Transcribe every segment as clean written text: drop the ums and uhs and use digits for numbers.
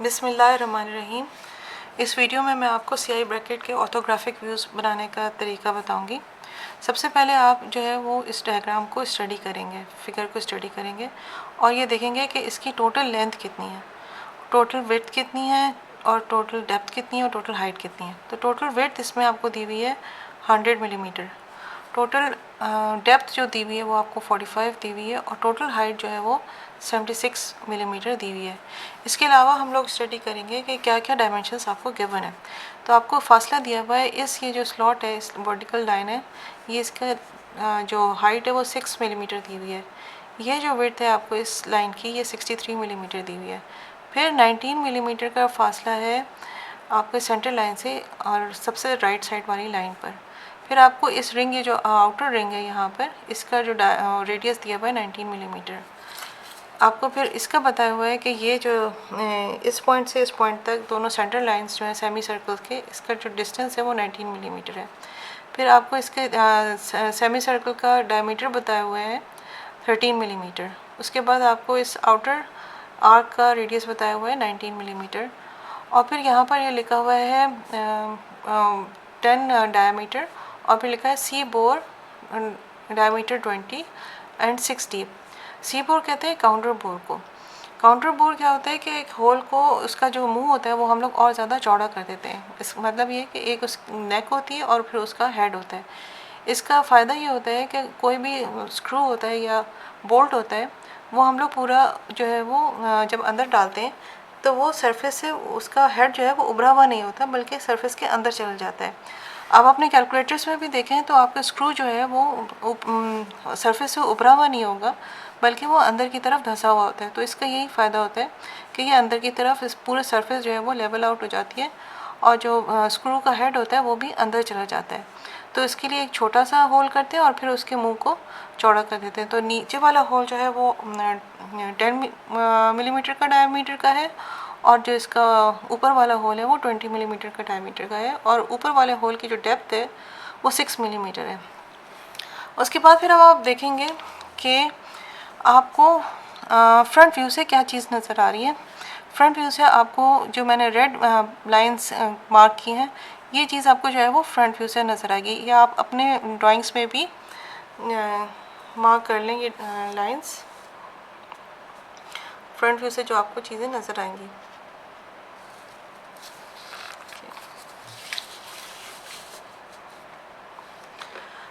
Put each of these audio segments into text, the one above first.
बिस्मिल्लाहिर्रहमानिर्रहीम। इस वीडियो में मैं आपको सीआई ब्रैकेट के ऑर्थोग्राफिक व्यूज़ बनाने का तरीका बताऊंगी। सबसे पहले आप जो है वो इस डायग्राम को स्टडी करेंगे, फिगर को स्टडी करेंगे और ये देखेंगे कि इसकी टोटल लेंथ कितनी है, टोटल विड्थ कितनी है और टोटल डेप्थ कितनी है और टोटल हाइट कितनी है। तो टोटल विड्थ इसमें आपको दी हुई है 100 मिलीमीटर, टोटल डेप्थ जो दी हुई है वो आपको 45 दी हुई है और टोटल हाइट जो है वो 76 मिलीमीटर दी हुई है। इसके अलावा हम लोग स्टडी करेंगे कि क्या क्या डायमेंशंस आपको गिवन है। तो आपको फासला दिया हुआ है, ये जो स्लॉट है, इस वर्टिकल लाइन है, ये इसका जो हाइट है वो 6 मिलीमीटर दी हुई है। ये जो विड्थ है आपको इस लाइन की, ये 63 मिलीमीटर दी हुई है। फिर 19 मिलीमीटर का फासला है आपके सेंटर लाइन से और सबसे राइट साइड वाली लाइन पर। फिर आपको इस रिंग, ये जो आउटर रिंग है यहाँ पर, इसका जो रेडियस दिया हुआ है 19 मिलीमीटर। आपको फिर इसका बताया हुआ है कि ये जो इस पॉइंट से इस पॉइंट तक दोनों सेंटर लाइंस जो है सेमी सर्कल के, इसका जो डिस्टेंस है वो 19 मिलीमीटर है। फिर आपको इसके सेमी सर्कल का डायमीटर बताया हुआ है 13 मिलीमीटर। उसके बाद आपको इस आउटर आर्क का रेडियस बताया हुआ है 19 मिलीमीटर। और फिर यहाँ पर ये लिखा हुआ है 10 डायमीटर और फिर लिखा है C bore diameter 20 and 6 deep. C bore कहते हैं काउंटर बोर को। काउंटर बोर क्या होता है कि एक होल को, उसका जो मुंह होता है वो हम लोग और ज़्यादा चौड़ा कर देते हैं। इस मतलब ये कि एक उस नेक होती है और फिर उसका हेड होता है। इसका फ़ायदा ये होता है कि कोई भी स्क्रू होता है या बोल्ट होता है, वो हम लोग पूरा जो है वो जब अंदर डालते हैं तो वो सरफेस से उसका हेड जो है वो उभरा हुआ नहीं होता, बल्कि सरफेस के अंदर चल जाता है। अब अपने कैलकुलेटर्स में भी देखें तो आपका स्क्रू जो है वो सरफेस से उभरा हुआ नहीं होगा, बल्कि वो अंदर की तरफ धंसा हुआ होता है। तो इसका यही फ़ायदा होता है कि ये अंदर की तरफ इस पूरे सरफेस जो है वो लेवल आउट हो जाती है और जो स्क्रू का हेड होता है वो भी अंदर चला जाता है। तो इसके लिए एक छोटा सा होल करते हैं और फिर उसके मुंह को चौड़ा कर देते हैं। तो नीचे वाला होल जो है वो 10 मिलीमीटर का डायमीटर का है और जो इसका ऊपर वाला होल है वो 20 मिलीमीटर का डायमीटर का है और ऊपर वाले होल की जो डेप्थ है वो 6 मिलीमीटर है। उसके बाद फिर अब आप देखेंगे कि आपको फ्रंट व्यू से क्या चीज़ नज़र आ रही है। फ्रंट व्यू से आपको जो मैंने रेड लाइंस मार्क की हैं, ये चीज़ आपको जो है वो फ्रंट व्यू से नज़र आएगी, या आप अपने ड्राइंग्स में भी मार्क कर लें ये लाइंस फ्रंट व्यू से जो आपको चीज़ें नज़र आएंगी।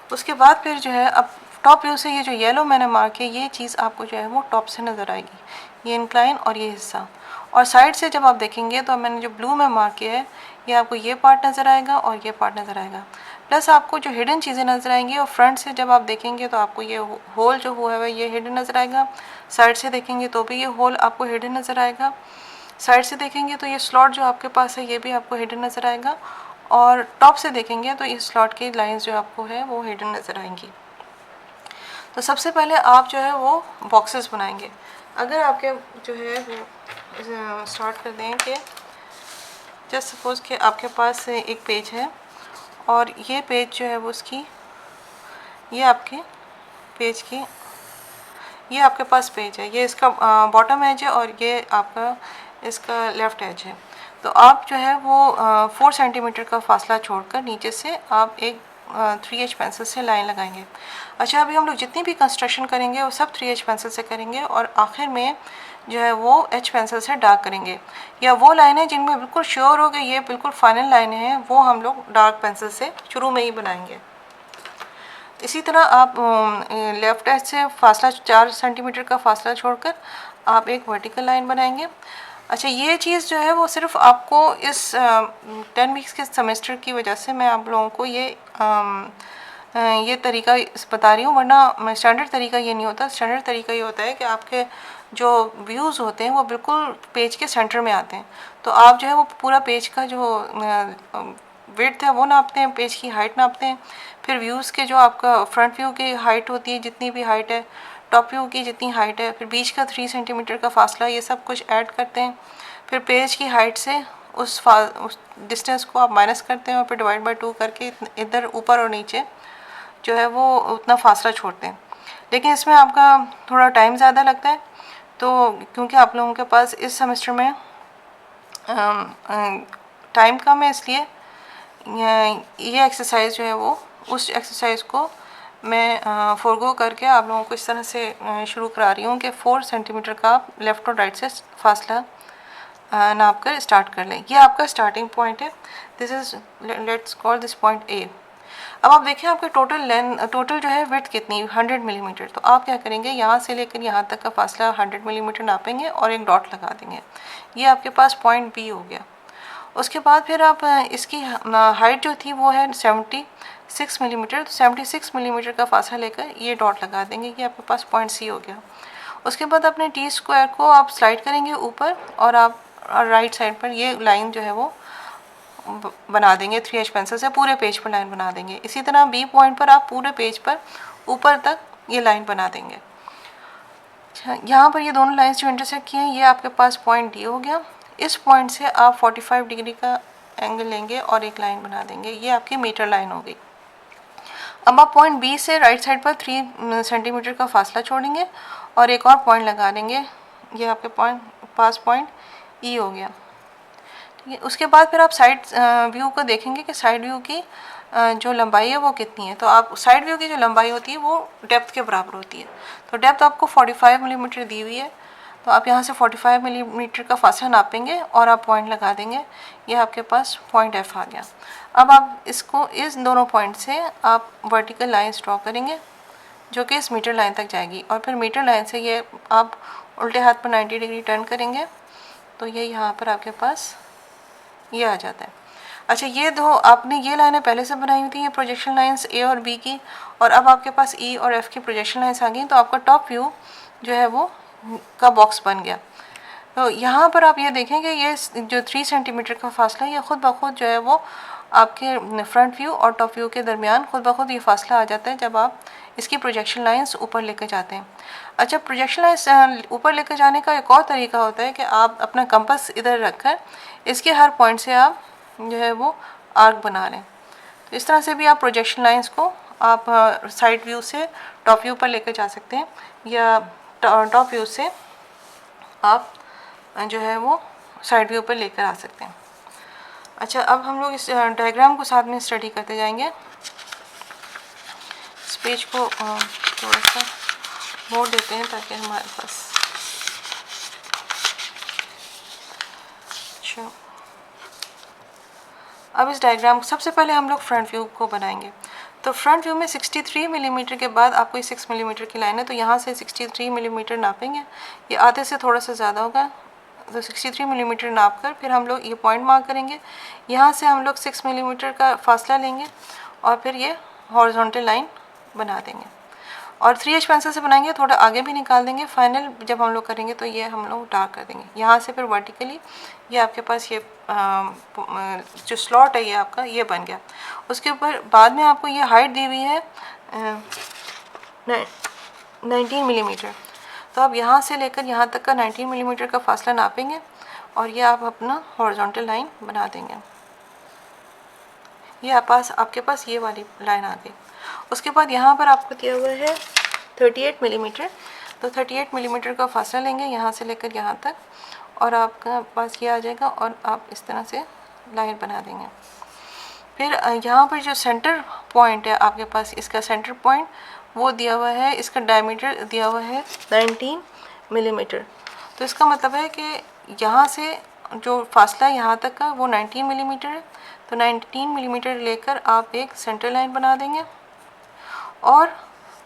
उसके बाद फिर जो है अब टॉप व्यू से ये जो येलो मैंने मार्क है, ये चीज़ आपको जो है वो टॉप से नज़र आएगी, ये इंक्लाइन और ये हिस्सा। और साइड से जब आप देखेंगे तो मैंने जो ब्लू में मार्क किया है, ये आपको ये पार्ट नज़र आएगा और ये पार्ट नज़र आएगा। प्लस आपको जो हिडन चीज़ें नज़र आएंगी, और फ्रंट से जब आप देखेंगे तो आपको ये होल जो हुआ है ये हिडन नज़र आएगा। साइड से देखेंगे तो भी ये होल आपको हिडन नज़र आएगा। साइड से देखेंगे तो ये स्लॉट जो आपके पास है ये भी आपको हिडन नज़र आएगा। और टॉप से देखेंगे तो इस स्लॉट की लाइंस जो आपको है वो हिडन नज़र आएंगी। तो सबसे पहले आप जो है वो बॉक्सेस बनाएंगे। अगर आपके जो है वो स्टार्ट कर दें कि जस्ट सपोज़ कि आपके पास एक पेज है और ये पेज जो है वो उसकी, ये आपके पेज की, ये आपके पास पेज है, ये इसका बॉटम एज है और ये आपका इसका लेफ़्ट एज है। तो आप जो है वो 4 सेंटीमीटर का फासला छोड़कर नीचे से आप एक 3H पेंसिल से लाइन लगाएंगे। अच्छा, अभी हम लोग जितनी भी कंस्ट्रक्शन करेंगे वो सब 3H पेंसिल से करेंगे और आखिर में जो है वो H पेंसिल से डार्क करेंगे, या वो लाइनें जिनमें बिल्कुल श्योर हो गए ये बिल्कुल फाइनल लाइनें हैं, वो हम लोग डार्क पेंसिल से शुरू में ही बनाएंगे। इसी तरह आप लेफ़्ट एज से फासला 4 सेंटीमीटर का फासला छोड़कर आप एक वर्टिकल लाइन बनाएंगे। अच्छा, ये चीज़ जो है वो सिर्फ आपको इस 10 वीक्स के सेमेस्टर की वजह से मैं आप लोगों को ये तरीका बता रही हूँ, वरना स्टैंडर्ड तरीका ये नहीं होता। स्टैंडर्ड तरीका ये होता है कि आपके जो व्यूज़ होते हैं वो बिल्कुल पेज के सेंटर में आते हैं। तो आप जो है वो पूरा पेज का जो विड्थ है वो नापते हैं, पेज की हाइट नापते हैं। फिर व्यूज़ के जो आपका फ्रंट व्यू की हाइट होती है, जितनी भी हाइट है, टॉप व्यू की जितनी हाइट है, फिर बीच का 3 सेंटीमीटर का फासला, ये सब कुछ ऐड करते हैं। फिर पेज की हाइट से उस डिस्टेंस को आप माइनस करते हैं और फिर डिवाइड बाय 2 करके इधर ऊपर और नीचे जो है वो उतना फासला छोड़ते हैं। लेकिन इसमें आपका थोड़ा टाइम ज़्यादा लगता है, तो क्योंकि आप लोगों के पास इस सेमेस्टर में टाइम कम है इसलिए ये एक्सरसाइज जो है वो उस एक्सरसाइज को मैं फोरगो करके आप लोगों को इस तरह से शुरू करा रही हूँ कि 4 सेंटीमीटर का आप लेफ़्ट और राइट से फासला नाप कर स्टार्ट कर लें। ये आपका स्टार्टिंग पॉइंट है। This is, let's call this point A. अब आप देखिए आपके टोटल जो है विड्थ कितनी 100 मिलीमीटर। तो आप क्या करेंगे, यहाँ से लेकर यहाँ तक का फासला 100 मिलीमीटर नापेंगे और एक डॉट लगा देंगे। ये आपके पास पॉइंट बी हो गया। उसके बाद फिर आप इसकी हाइट जो थी वो है 76 मिलीमीटर। तो 76 मिलीमीटर का फासला लेकर ये डॉट लगा देंगे। ये आपके पास पॉइंट सी हो गया। उसके बाद अपने टी स्क्वायर को आप स्लाइड करेंगे ऊपर और आप राइट साइड पर ये लाइन जो है वो बना देंगे 3H पेंसिल से, पूरे पेज पर लाइन बना देंगे। इसी तरह बी पॉइंट पर आप पूरे पेज पर ऊपर तक ये लाइन बना देंगे। अच्छा, यहाँ पर ये दोनों लाइंस जो इंटरसेक्ट किए हैं ये आपके पास पॉइंट डी हो गया। इस पॉइंट से आप 45 डिग्री का एंगल लेंगे और एक लाइन बना देंगे। ये आपकी मीटर लाइन हो गई। अब आप पॉइंट बी से राइट साइड पर 3 सेंटीमीटर का फासला छोड़ेंगे और एक और पॉइंट लगा देंगे। ये आपके पास पॉइंट ई हो गया। ठीक है, उसके बाद फिर आप साइड व्यू को देखेंगे कि साइड व्यू की जो लंबाई है वो कितनी है। तो आप साइड व्यू की जो लंबाई होती है वो डेप्थ के बराबर होती है। तो डेप्थ आपको 45 मिलीमीटर दी हुई है। तो आप यहाँ से 45 मिलीमीटर का फासला नापेंगे और आप पॉइंट लगा देंगे। ये आपके पास पॉइंट एफ आ गया। अब आप इसको इस दोनों पॉइंट से आप वर्टिकल लाइन ड्रॉ करेंगे जो कि इस मीटर लाइन तक जाएगी और फिर मीटर लाइन से ये आप उल्टे हाथ पर 90 डिग्री टर्न करेंगे तो ये यहाँ पर आपके पास ये आ जाता है। अच्छा, ये दो आपने ये लाइनें पहले से बनाई हुई थी, ये प्रोजेक्शन लाइंस ए और बी की, और अब आपके पास ई और एफ की प्रोजेक्शन लाइंस आ गई। तो आपका टॉप व्यू जो है वो का बॉक्स बन गया। तो यहाँ पर आप ये देखें कि ये जो 3 सेंटीमीटर का फासला है ये खुद ब खुद जो है वो आपके फ्रंट व्यू और टॉप व्यू के दरमियान खुद ब खुद ये फासला आ जाता है जब आप इसकी प्रोजेक्शन लाइंस ऊपर लेकर जाते हैं। अच्छा, प्रोजेक्शन लाइंस ऊपर लेकर जाने का एक और तरीका होता है कि आप अपना कंपास इधर रखकर इसके हर पॉइंट से आप जो है वो आर्क बना लें। तो इस तरह से भी आप प्रोजेक्शन लाइंस को आप साइड व्यू से टॉप व्यू पर लेकर जा सकते हैं या टॉप व्यू से आप जो है वो साइड व्यू पर लेकर आ सकते हैं। अच्छा, अब हम लोग इस डायग्राम को साथ में स्टडी करते जाएंगे। इस पेज को थोड़ा सा मोड़ देते हैं ताकि हमारे पास अच्छा। अब इस डायग्राम सबसे पहले हम लोग फ्रंट व्यू को बनाएंगे। तो फ्रंट व्यू में 63 मिलीमीटर के बाद आपको ये 6 मिलीमीटर की लाइन है तो यहाँ से 63 मिलीमीटर नापेंगे। ये आधे से थोड़ा सा ज़्यादा होगा तो 63 मिलीमीटर नाप कर फिर हम लोग ये पॉइंट मार्क करेंगे। यहाँ से हम लोग 6 मिलीमीटर का फासला लेंगे और फिर ये हॉरिजॉन्टल लाइन बना देंगे और 3H पेंसिल से बनाएंगे, थोड़ा आगे भी निकाल देंगे। फाइनल जब हम लोग करेंगे तो ये हम लोग डार्क कर देंगे। यहाँ से फिर वर्टिकली ये आपके पास ये जो स्लॉट है ये आपका ये बन गया। उसके ऊपर बाद में आपको ये हाइट दी हुई है 19 मिलीमीटर। तो आप यहाँ से लेकर यहाँ तक का 19 मिलीमीटर का फासला नापेंगे और ये आप अपना हॉरिजॉन्टल लाइन बना देंगे। ये आपके पास ये वाली लाइन आ गई। उसके बाद यहाँ पर आपको दिया हुआ है 38 मिलीमीटर। तो 38 मिलीमीटर का फासला लेंगे यहाँ से लेकर यहाँ तक और आपका पास ये आ जाएगा और आप इस तरह से लाइन बना देंगे। फिर यहाँ पर जो सेंटर पॉइंट है आपके पास, इसका सेंटर पॉइंट वो दिया हुआ है, इसका डायमीटर दिया हुआ है 19 मिलीमीटर। तो इसका मतलब है कि यहाँ से जो फासला यहाँ तक का वो 19 मिलीमीटर है। तो 19 मिलीमीटर लेकर आप एक सेंटर लाइन बना देंगे और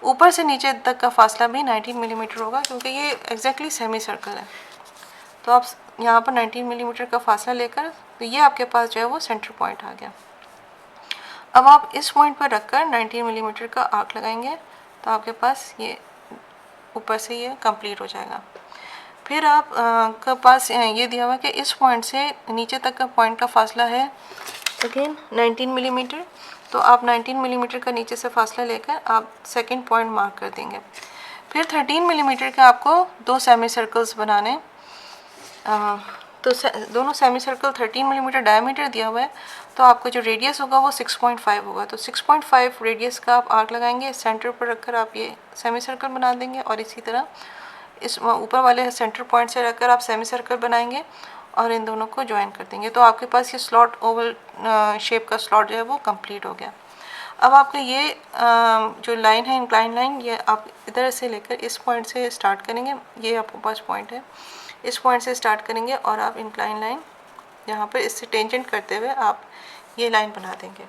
ऊपर से नीचे तक का फासला भी 19 मिलीमीटर होगा क्योंकि ये एग्जैक्टली सेमी सर्कल है। तो आप यहाँ पर 19 मिलीमीटर का फासला लेकर तो ये आपके पास जो है वो सेंटर पॉइंट आ गया। अब आप इस पॉइंट पर रखकर 19 मिलीमीटर का आर्क लगाएंगे तो आपके पास ये ऊपर से ये कंप्लीट हो जाएगा। फिर आप के पास ये दिया हुआ कि इस पॉइंट से नीचे तक का पॉइंट का फासला है अगेन 19 मिलीमीटर। तो आप 19 मिलीमीटर का नीचे से फासला लेकर आप सेकंड पॉइंट मार्क कर देंगे। फिर 13 मिलीमीटर के आपको 2 सेमी सर्कल्स बनाने। तो दोनों सेमी सर्कल 13 मिलीमीटर डायमीटर दिया हुआ है तो आपका जो रेडियस होगा वो 6.5 होगा। तो 6.5 रेडियस का आप आर्क लगाएंगे, सेंटर पर रखकर आप ये सेमी सर्कल बना देंगे और इसी तरह इस ऊपर वाले सेंटर पॉइंट से रखकर आप सेमी सर्कल बनाएंगे और इन दोनों को ज्वाइन कर देंगे। तो आपके पास ये स्लॉट ओवल शेप का स्लॉट जो है वो कंप्लीट हो गया। अब आपका ये जो लाइन है इंक्लाइन लाइन, ये आप इधर से लेकर इस पॉइंट से स्टार्ट करेंगे, ये आपके पास पॉइंट है, इस पॉइंट से स्टार्ट करेंगे और आप इंक्लाइन लाइन यहाँ पर इससे टेंजेंट करते हुए आप ये लाइन बना देंगे।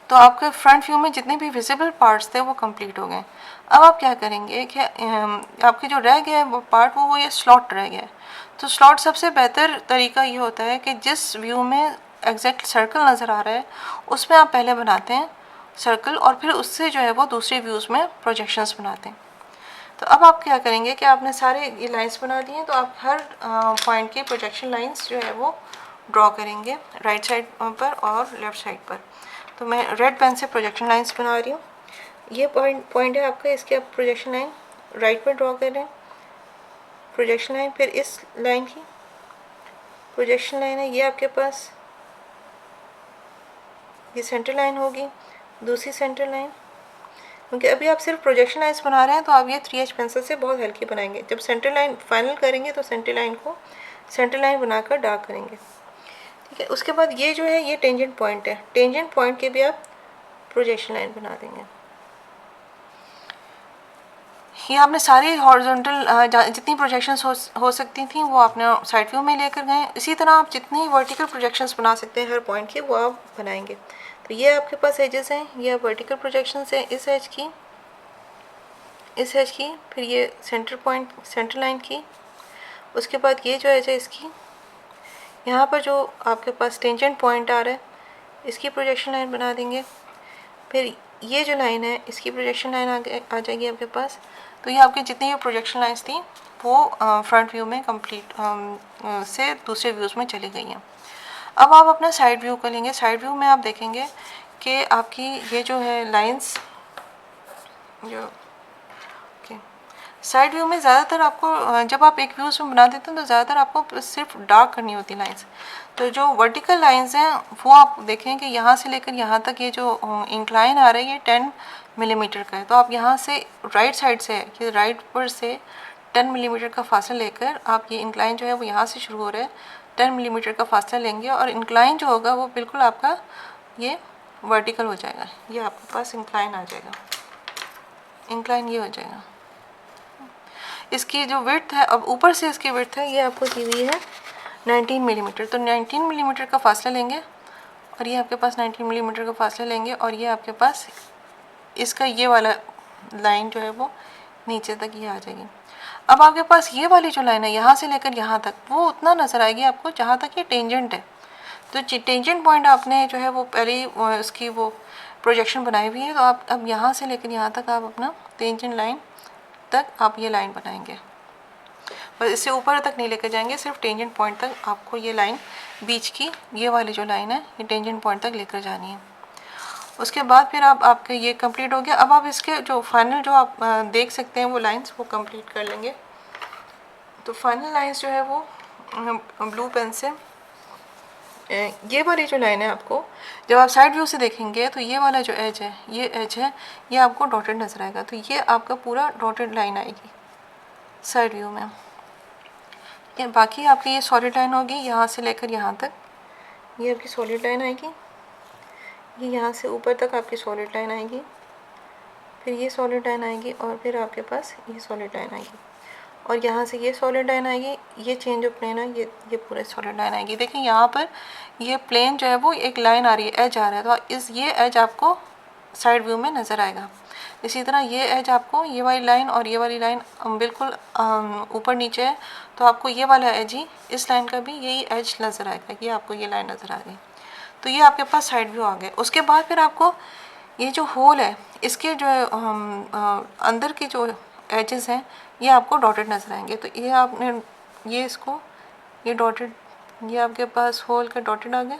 तो आपके फ्रंट व्यू में जितने भी विजिबल पार्ट्स थे वो कंप्लीट हो गए। अब आप क्या करेंगे कि आपके जो रह गया है वो पार्ट वो ये स्लॉट रह गया है। तो स्लॉट सबसे बेहतर तरीका ये होता है कि जिस व्यू में एग्जैक्ट सर्कल नज़र आ रहा है उसमें आप पहले बनाते हैं सर्कल और फिर उससे जो है वो दूसरे व्यूज़ में प्रोजेक्शंस बनाते हैं। तो अब आप क्या करेंगे कि आपने सारे ये लाइंस बना लिए हैं, तो आप हर पॉइंट के प्रोजेक्शन लाइंस जो है वो ड्रॉ करेंगे राइट साइड पर और लेफ़्ट साइड पर। तो मैं रेड पेन से प्रोजेक्शन लाइंस बना रही हूँ। ये पॉइंट है आपका, इसके आप प्रोजेक्शन लाइन राइट पर ड्रॉ कर रहे हैं, प्रोजेक्शन लाइन, फिर इस लाइन की प्रोजेक्शन लाइन है, ये आपके पास ये सेंटर लाइन होगी, दूसरी सेंटर लाइन, क्योंकि अभी आप सिर्फ प्रोजेक्शन लाइन्स बना रहे हैं तो आप ये 3H पेंसिल से बहुत हल्की बनाएंगे। जब सेंटर लाइन फाइनल करेंगे तो सेंटर लाइन को सेंटर लाइन बनाकर डार्क करेंगे, ठीक है। उसके बाद ये जो है ये टेंजेंट पॉइंट है, टेंजेंट पॉइंट के भी आप प्रोजेक्शन लाइन बना देंगे। ये आपने सारी हॉरिजॉन्टल जितनी प्रोजेक्शंस हो सकती थी वो आपने साइड व्यू में लेकर गए। इसी तरह आप जितनी वर्टिकल प्रोजेक्शंस बना सकते हैं हर पॉइंट के वो आप बनाएंगे। तो ये आपके पास एजेस हैं, ये वर्टिकल प्रोजेक्शंस हैं, इस एज की, इस एज की, फिर ये सेंटर पॉइंट सेंटर लाइन की, उसके बाद ये जो एज है इसकी, यहाँ पर जो आपके पास टेंजेंट पॉइंट आ रहा है इसकी प्रोजेक्शन लाइन बना देंगे। फिर ये जो लाइन है इसकी प्रोजेक्शन लाइन आ जाएगी आपके पास। तो ये आपकी जितनी भी प्रोजेक्शन लाइन्स थी वो फ्रंट व्यू में कंप्लीट से दूसरे व्यूज़ में चली गई हैं। अब आप अपना साइड व्यू कर लेंगे। साइड व्यू में आप देखेंगे कि आपकी ये जो है लाइंस जो साइड व्यू में ज़्यादातर आपको जब आप एक व्यूज़ में बना देते हैं तो ज़्यादातर आपको सिर्फ डार्क करनी होती है लाइंस। तो जो वर्टिकल लाइंस हैं वो आप देखें कि यहाँ से लेकर यहाँ तक ये जो इंक्लाइन आ रहा है ये 10 मिलीमीटर का है। तो आप यहाँ से राइट साइड से ये राइट पर से 10 मिलीमीटर का फासला लेकर आप ये इंक्लाइन जो है वो यहाँ से शुरू हो रहा है 10 मिलीमीटर का फासला लेंगे और इंक्लाइन जो होगा वो बिल्कुल आपका ये वर्टिकल हो जाएगा। ये आपके पास इंक्लाइन आ जाएगा, इंक्लाइन ये हो जाएगा। इसकी जो विड्थ है, अब ऊपर से इसकी विड्थ है ये आपको दी हुई है 19 मिलीमीटर। तो 19 मिलीमीटर का फासला लेंगे और ये आपके पास 19 मिलीमीटर का फासला लेंगे और ये आपके पास इसका ये वाला लाइन जो है वो नीचे तक ये आ जाएगी। अब आपके पास ये वाली जो लाइन है यहाँ से लेकर यहाँ तक वो उतना नज़र आएगी आपको जहाँ तक ये टेंजेंट है। तो टेंजेंट पॉइंट आपने जो है वो पहले उसकी वो प्रोजेक्शन बनाई हुई है। तो आप अब यहाँ से लेकर यहाँ तक आप अपना टेंजेंट लाइन तक आप ये लाइन बनाएंगे, बस इससे ऊपर तक नहीं लेकर जाएंगे, सिर्फ टेंजेंट पॉइंट तक आपको ये लाइन बीच की ये वाली जो लाइन है ये टेंजेंट पॉइंट तक लेकर जानी है। उसके बाद फिर आप आपके ये कंप्लीट हो गया। अब आप इसके जो फाइनल जो आप देख सकते हैं वो लाइंस वो कंप्लीट कर लेंगे। तो फाइनल लाइंस जो है वो ब्लू पेन से ये वाली जो लाइन है आपको जब आप साइड व्यू से देखेंगे तो ये वाला जो एज है ये आपको डॉटेड नज़र आएगा। तो ये आपका पूरा डॉटेड लाइन आएगी साइड व्यू में। ये बाकी आपकी ये सॉलिड लाइन होगी यहाँ से लेकर यहाँ तक, ये आपकी सॉलिड लाइन आएगी। ये यहाँ से ऊपर तक आपकी सॉलिड लाइन आएगी, फिर ये सॉलिड लाइन आएगी और फिर आपके पास ये सॉलिड लाइन आएगी और यहाँ से ये सॉलिड लाइन आएगी। ये चेंज ऑफ प्लेन है, ये पूरे सॉलिड लाइन आएगी। देखिए यहाँ पर ये प्लेन जो है वो एक लाइन आ रही है, एज आ रहा है, तो ये एज आपको साइड व्यू में नज़र आएगा। इसी तरह ये एज आपको ये वाली लाइन और ये वाली लाइन बिल्कुल ऊपर नीचे है, तो आपको ये वाला एज ही इस लाइन का भी यही एज नज़र आएगा। ये आपको ये लाइन नज़र आ गई। तो ये आपके पास साइड व्यू आ गए। उसके बाद फिर आपको ये जो होल है इसके जो अंदर के जो एजेस हैं ये आपको डॉटेड नज़र आएंगे। तो ये आपने ये इसको ये डॉटेड ये आपके पास होल का डॉटेड आ गया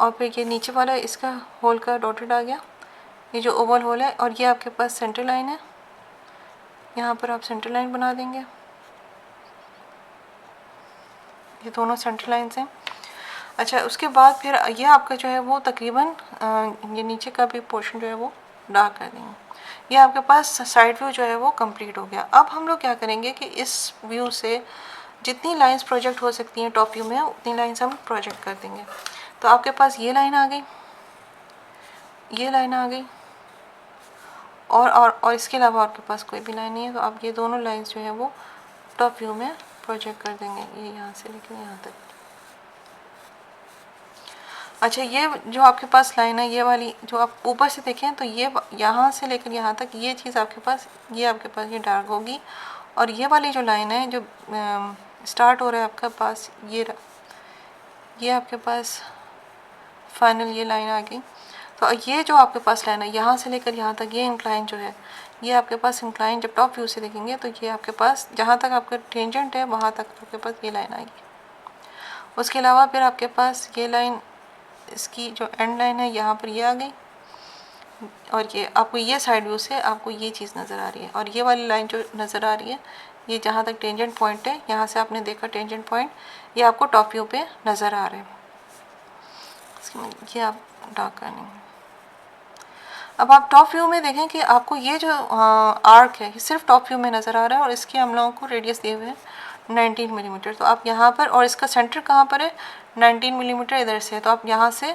और फिर ये नीचे वाला इसका होल का डॉटेड आ गया, ये जो ओवल होल है। और ये आपके पास सेंटर लाइन है, यहाँ पर आप सेंटर लाइन बना देंगे। ये दोनों सेंटर लाइन्स हैं। अच्छा, उसके बाद फिर ये आपका जो है वो तकरीबन ये नीचे का भी पोर्शन जो है वो डार्क कर देंगे। ये आपके पास साइड व्यू जो है वो कंप्लीट हो गया। अब हम लोग क्या करेंगे कि इस व्यू से जितनी लाइंस प्रोजेक्ट हो सकती हैं टॉप व्यू में उतनी लाइंस हम प्रोजेक्ट कर देंगे। तो आपके पास ये लाइन आ गई, ये लाइन आ गई, और इसके अलावा आपके पास कोई भी लाइन नहीं है। तो आप ये दोनों लाइंस जो है वो टॉप व्यू में प्रोजेक्ट कर देंगे, ये यहाँ से लेकर यहाँ तक। अच्छा, ये जो आपके पास लाइन है, ये वाली जो आप ऊपर से देखें तो ये यहाँ से लेकर यहाँ तक ये चीज़ आपके पास ये डार्क होगी, और ये वाली जो लाइन है जो स्टार्ट हो रहा है आपके पास, ये आपके पास फाइनल ये लाइन आ गई। तो ये जो आपके पास लाइन है यहाँ से लेकर यहाँ तक, ये इंक्लाइन जो है, ये आपके पास इंक्लाइन जब टॉप व्यू से देखेंगे तो ये आपके पास जहाँ तक आपका टेंजेंट है वहाँ तक आपके पास ये लाइन आएगी। उसके अलावा फिर आपके पास ये लाइन, इसकी जो एंड लाइन है यहाँ पर ये आ गई, और ये आपको ये साइड व्यू से आपको ये चीज़ नज़र आ रही है। और ये वाली लाइन जो नज़र आ रही है, ये जहाँ तक टेंजेंट पॉइंट है, यहाँ से आपने देखा टेंजेंट पॉइंट, ये आपको टॉप व्यू पे नज़र आ रहे हैं। ये आप डार्क करेंगे। अब आप टॉप व्यू में देखें कि आपको ये जो आर्क है ये सिर्फ टॉप व्यू में नज़र आ रहा है, और इसके हम लोगों को रेडियस दिए हुए हैं 19 मिलीमीटर। तो आप यहाँ पर, और इसका सेंटर कहाँ पर है, 19 मिलीमीटर इधर से, तो आप यहाँ से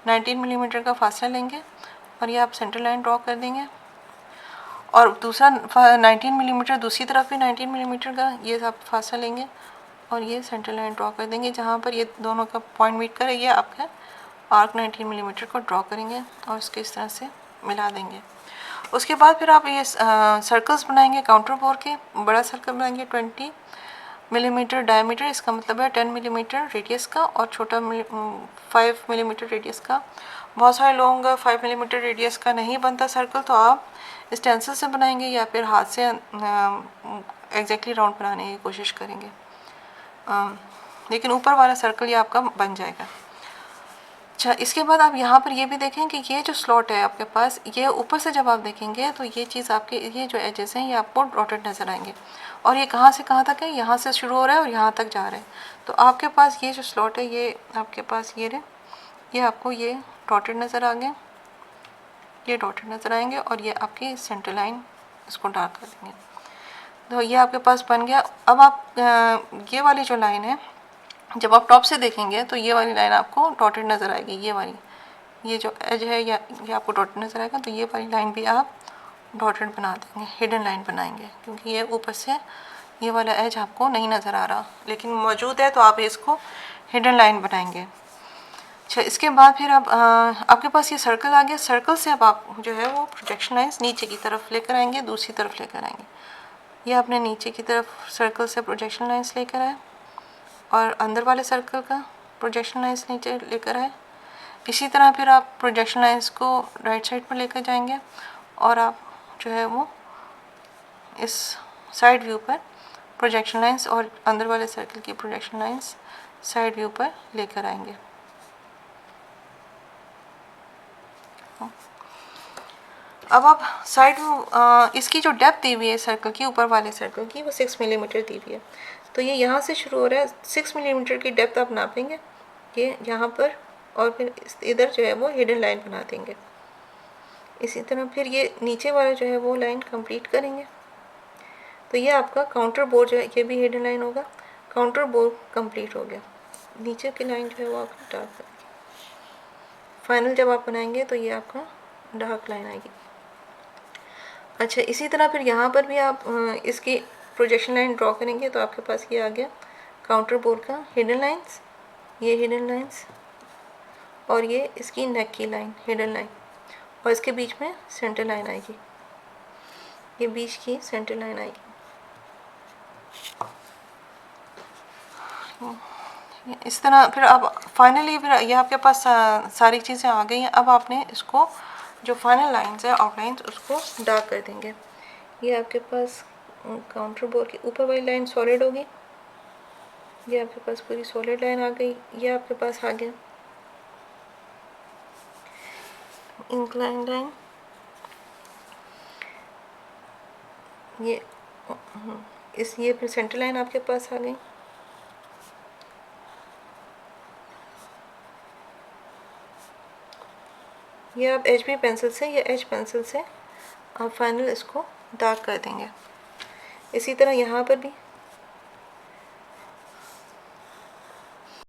19 मिलीमीटर का फासला लेंगे और ये आप सेंटर लाइन ड्रॉ कर देंगे, और दूसरा 19 मिलीमीटर दूसरी तरफ भी 19 मिलीमीटर का ये आप फासला लेंगे और ये सेंटर लाइन ड्रॉ कर देंगे जहाँ पर ये दोनों का पॉइंट मीट करे, ये आपका आर्क 19 मिलीमीटर को ड्रॉ करेंगे और इसके इस तरह से मिला देंगे। उसके बाद फिर आप ये सर्कल्स बनाएंगे काउंटर बोर के। बड़ा सर्कल बनाएंगे 20 मिलीमीटर डायमीटर, इसका मतलब है 10 मिलीमीटर रेडियस का, और छोटा 5 मिलीमीटर रेडियस का। बहुत सारे लोगों का 5 मिलीमीटर रेडियस का नहीं बनता सर्कल, तो आप स्टेंसिल से बनाएंगे या फिर हाथ से एग्जैक्टली राउंड बनाने की कोशिश करेंगे, लेकिन ऊपर वाला सर्कल ये आपका बन जाएगा। अच्छा, इसके बाद आप यहाँ पर ये भी देखें कि ये जो स्लॉट है आपके पास, ये ऊपर से जब आप देखेंगे तो ये चीज़ आपके ये जो एजेस हैं ये आपको डॉटेड नज़र आएंगे, और ये कहाँ से कहाँ तक है, यहाँ से शुरू हो रहा है और यहाँ तक जा रहा है। तो आपके पास ये जो स्लॉट है ये आपके पास ये आपको ये डॉटेड नज़र आ गए, ये डॉटेड नज़र आएंगे, और ये आपकी सेंटर लाइन इसको डार्क कर देंगे। तो ये आपके पास बन गया। अब आप ये वाली जो लाइन है जब आप टॉप से देखेंगे तो ये वाली लाइन आपको डॉटेड नज़र आएगी, ये वाली, ये जो एज है या ये आपको डॉटेड नज़र आएगा। तो ये वाली लाइन भी आप डॉटेड बना देंगे, हिडन लाइन बनाएंगे, क्योंकि ये ऊपर से ये वाला एज आपको नहीं नज़र आ रहा लेकिन मौजूद है, तो आप इसको हिडन लाइन बनाएंगे। अच्छा, इसके बाद फिर आप आपके पास ये सर्कल आ गया। सर्कल से अब आप जो है वो प्रोजेक्शन लाइन्स नीचे की तरफ लेकर आएंगे, दूसरी तरफ लेकर आएंगे। ये आपने नीचे की तरफ सर्कल से प्रोजेक्शन लाइन्स लेकर आए और अंदर वाले सर्कल का प्रोजेक्शन लाइन्स नीचे लेकर आए। इसी तरह फिर आप प्रोजेक्शन लाइन्स को राइट साइड पर लेकर जाएंगे और आप जो है वो इस साइड व्यू पर प्रोजेक्शन लाइन्स और अंदर वाले सर्कल की प्रोजेक्शन लाइन्स साइड व्यू पर लेकर आएंगे। अब आप साइड व्यू इसकी जो डेप्थ दी हुई है सर्कल की, ऊपर वाले सर्कल की, वो 6 मिलीमीटर दी हुई है। तो ये यहाँ से शुरू हो रहा है, 6 मिलीमीटर की डेप्थ आप नापेंगे ये यहाँ पर, और फिर इधर जो है वो हिडन लाइन बना देंगे। इसी तरह फिर ये नीचे वाला जो है वो लाइन कंप्लीट करेंगे। तो ये आपका काउंटर बोर जो है ये भी हिडन लाइन होगा। काउंटर बोर कंप्लीट हो गया। नीचे की लाइन जो है वो आपकी डार्क करेंगे। फाइनल जब आप बनाएंगे तो ये आपका डार्क लाइन आएगी। अच्छा, इसी तरह फिर यहाँ पर भी आप इसकी प्रोजेक्शन लाइन ड्रॉ करेंगे। तो आपके पास ये आ गया काउंटर बोर्ड का हिडन लाइंस, ये हिडन लाइंस, और ये इसकी नेक की लाइन हिडन लाइन, और इसके बीच में सेंटर लाइन आएगी, ये बीच की सेंटर लाइन आएगी। इस तरह फिर अब फाइनली फिर ये आपके पास सारी चीज़ें आ गई हैं। अब आपने इसको जो फाइनल लाइंस है आउटलाइंस उसको डार्क कर देंगे। ये आपके पास काउंटर बोर्ड की ऊपर वाली लाइन सॉलिड होगी, ये आपके पास पूरी सॉलिड लाइन आ गई। ये आपके पास आ गया इंक्लाइन लाइन, ये फिर सेंटर लाइन आपके पास आ गई। ये आप HB पेंसिल से या H पेंसिल से आप फाइनल इसको डार्क कर देंगे। इसी तरह यहाँ पर भी